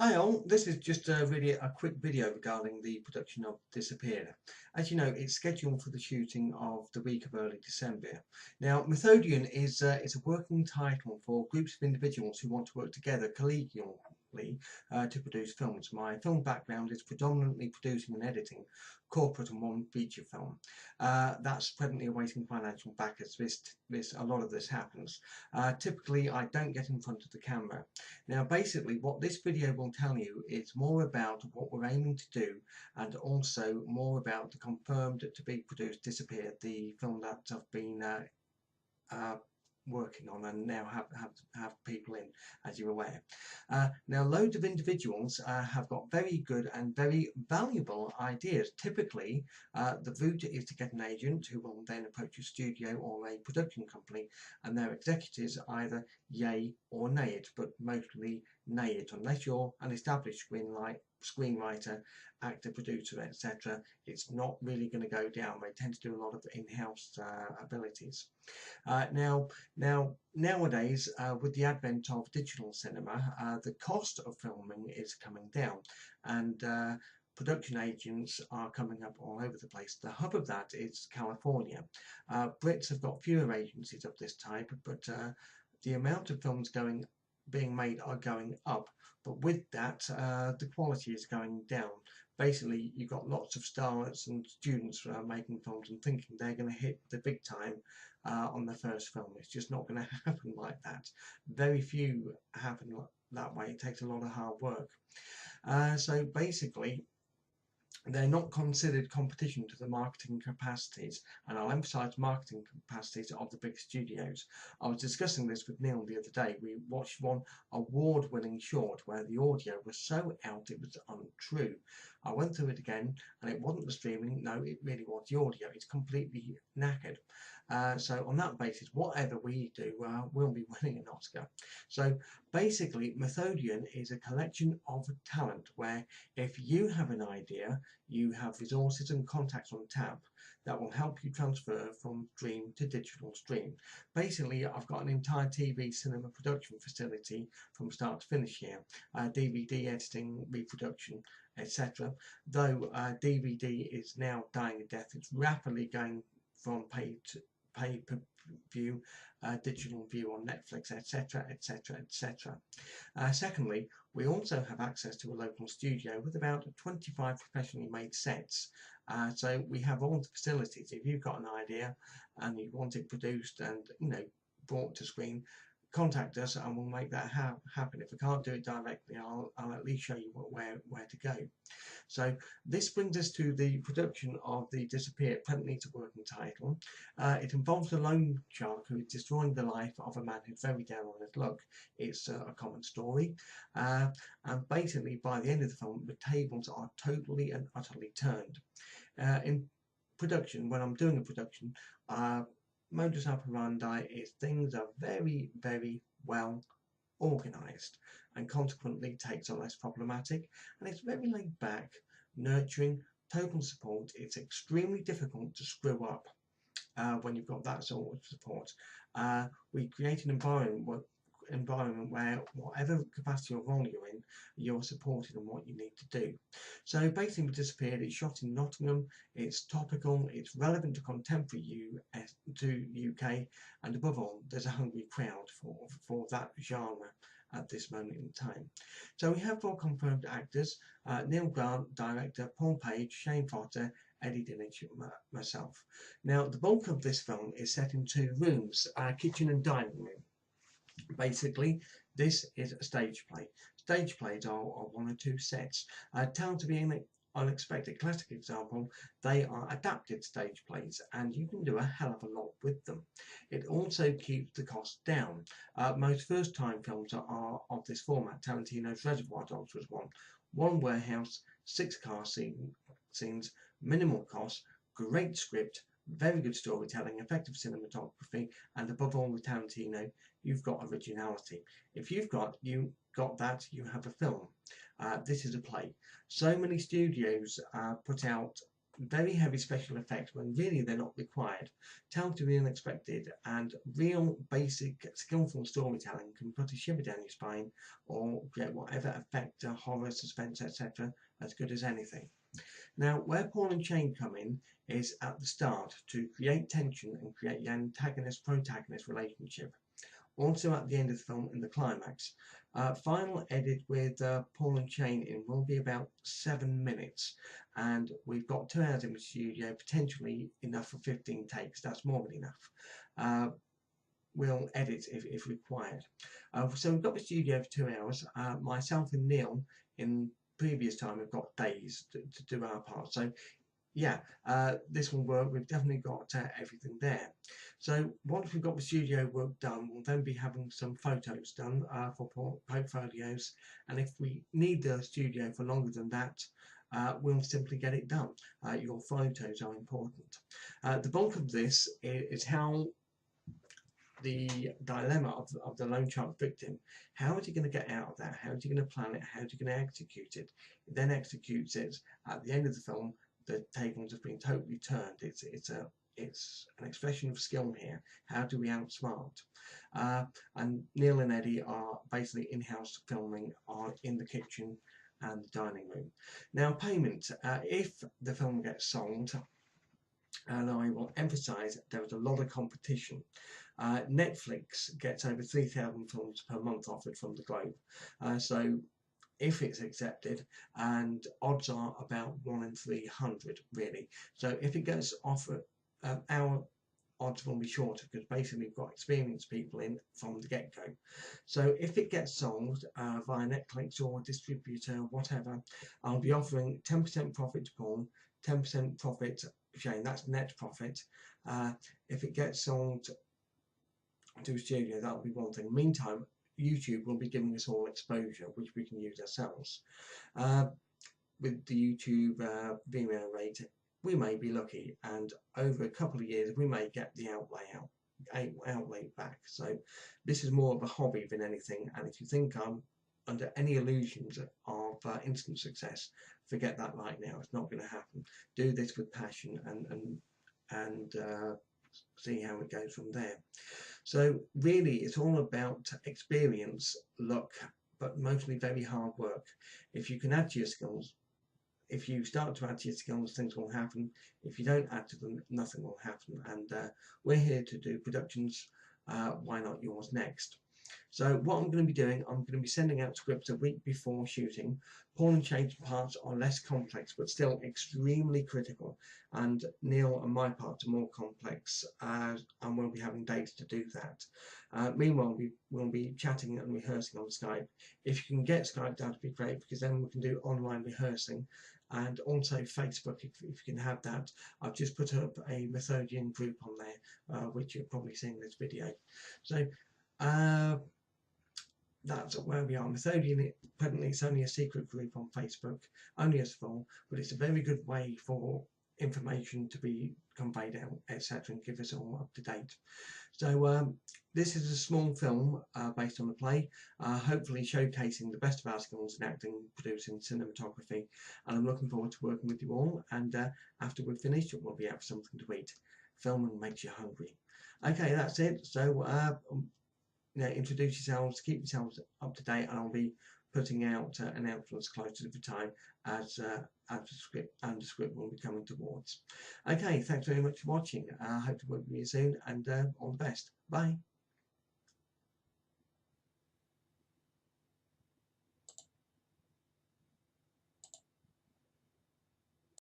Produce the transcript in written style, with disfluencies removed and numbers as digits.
Hi all, this is just really a quick video regarding the production of Disappear. As you know, it's scheduled for the shooting of the week of early December. Now, Methodian is a working title for groups of individuals who want to work together collegially to produce films. My film background is predominantly producing and editing corporate and one feature film. That's presently awaiting financial backers. A lot of this happens. Typically, I don't get in front of the camera. Now, basically, what this video will tell you is more about what we're aiming to do, and also more about the confirmed to be produced Disappear, the film that I've been uh, working on and now have people in, as you're aware. Now, loads of individuals have got very good and very valuable ideas. Typically, the route is to get an agent who will then approach a studio or a production company, and their executives either yay or nay it, but mostly nay it, unless you're an established screenwriter, actor, producer, etc. It's not really going to go down. They tend to do a lot of in-house abilities. Nowadays, with the advent of digital cinema, the cost of filming is coming down, and production agents are coming up all over the place. The hub of that is California. Brits have got fewer agencies of this type, but the amount of films being made are going up. But with that, the quality is going down. Basically, you've got lots of stars and students making films and thinking they're going to hit the big time on the first film. It's just not going to happen like that. Very few happen that way. It takes a lot of hard work. So basically, they're not considered competition to the marketing capacities, and I'll emphasise marketing capacities of the big studios. I was discussing this with Neil the other day. We watched one award-winning short where the audio was so out it was untrue. I went through it again, and it wasn't the streaming. No, it really was the audio. It's completely knackered. So on that basis, whatever we do, we'll be winning an Oscar. So basically, Methodian is a collection of talent where if you have an idea, you have resources and contacts on tap that will help you transfer from stream to digital stream. Basically, I've got an entire TV cinema production facility from start to finish here, DVD editing, reproduction, etc. Though DVD is now dying a death, it's rapidly going from pay-per-view, digital view on Netflix, etc., etc., etc. Secondly, we also have access to a local studio with about 25 professionally made sets. So we have all the facilities. If you've got an idea and you want it produced and brought to screen, contact us and we'll make that happen. If we can't do it directly, I'll at least show you where to go. So this brings us to the production of the Disappear, presently it's a working title. It involves a lone shark who is destroying the life of a man who's very down on his luck. It's a common story, and basically by the end of the film the tables are totally and utterly turned. In production, when I'm doing a production, modus operandi is things are very, very well organised, and consequently takes are less problematic, and it's very laid back, nurturing, total support. It's extremely difficult to screw up when you've got that sort of support. We create an environment where whatever capacity or role you're in, you're supported in what you need to do. So basically with Disappeared, it's shot in Nottingham, it's topical, it's relevant to contemporary UK, and above all there's a hungry crowd for that genre at this moment in time. So we have 4 confirmed actors: Neil Grant, director, Paul Page, Shane Potter, Eddie Dinich, myself. Now the bulk of this film is set in 2 rooms, kitchen and dining room. Basically, this is a stage play. Stage plays are 1 or 2 sets. Town to be an unexpected classic example, they are adapted stage plays and you can do a hell of a lot with them. It also keeps the cost down. Most first time films are of this format. Tarantino's Reservoir Dogs was one warehouse, 6 car scenes, minimal cost, great script, very good storytelling, effective cinematography, and above all with Tarantino, you've got originality. If you've got that, you have a film. This is a play. So many studios put out very heavy special effects when really they're not required. Tell to the unexpected, and real basic skillful storytelling can put a shiver down your spine or get whatever effect, horror, suspense, etc. as good as anything. Now, where Paul and Shane come in is at the start to create tension and create the antagonist-protagonist relationship. Also at the end of the film, in the climax. Final edit with Paul and Shane in will be about 7 minutes, and we've got 2 hours in the studio, potentially enough for 15 takes. That's more than enough. We'll edit if required. So we've got the studio for 2 hours. Myself and Neil in previous time have got days to do our part. So yeah, this will work. We've definitely got everything there. So once we've got the studio work done, we'll then be having some photos done for portfolios, and if we need the studio for longer than that, we'll simply get it done. Your photos are important. The bulk of this is how the dilemma of the lone child victim. How is he going to get out of that? How is he going to plan it? How is he going to execute it? He then executes it. At the end of the film, the tables have been totally turned. It's an expression of skill here. How do we outsmart? And Neil and Eddie are basically in-house filming, are in the kitchen and the dining room. Now, payment. If the film gets sold, and I will emphasise there is a lot of competition. Netflix gets over 3,000 films per month offered from the globe. So if it's accepted, and odds are about 1 in 300 really. So if it gets offered, our odds will be shorter, because basically we've got experienced people in from the get-go. So if it gets sold via Netflix or distributor, whatever, I'll be offering 10% profit to Paul, 10% profit Shane. That's net profit. If it gets sold to a studio, that'll be one thing. Meantime, YouTube will be giving us all exposure, which we can use ourselves. With the YouTube Vimeo rate, we may be lucky, and over a couple of years we may get the outlay back. So this is more of a hobby than anything, and if you think I'm under any illusions of instant success, forget that right now. It's not going to happen. Do this with passion and see how it goes from there. So really it's all about experience, luck, but mostly very hard work. If you can add to your skills, if you start to add to your skills, things will happen. If you don't add to them, nothing will happen. And we're here to do productions. Why not yours next? So what I'm going to be doing, I'm going to be sending out scripts a week before shooting. Paul and Shane's parts are less complex, but still extremely critical. And Neil and my parts are more complex, and we'll be having dates to do that. Meanwhile, we'll be chatting and rehearsing on Skype. If you can get Skype, that'd be great, because then we can do online rehearsing. And also Facebook, if you can have that. I've just put up a Methodian group on there, which you're probably seeing in this video. So that's where we are. Methodian, presently it's only a secret group on Facebook, only as full, but it's a very good way for information to be conveyed out, etc., and give us all up to date. So this is a small film based on the play, hopefully showcasing the best of our skills in acting, producing, cinematography, and I'm looking forward to working with you all. And after we've finished, we'll be out for something to eat. Filming makes you hungry. Okay, that's it. So introduce yourselves, keep yourselves up to date, and I'll be putting out announcements closer to the time as the script will be coming towards. Okay, thanks very much for watching. I hope to work with you soon, and all the best. Bye.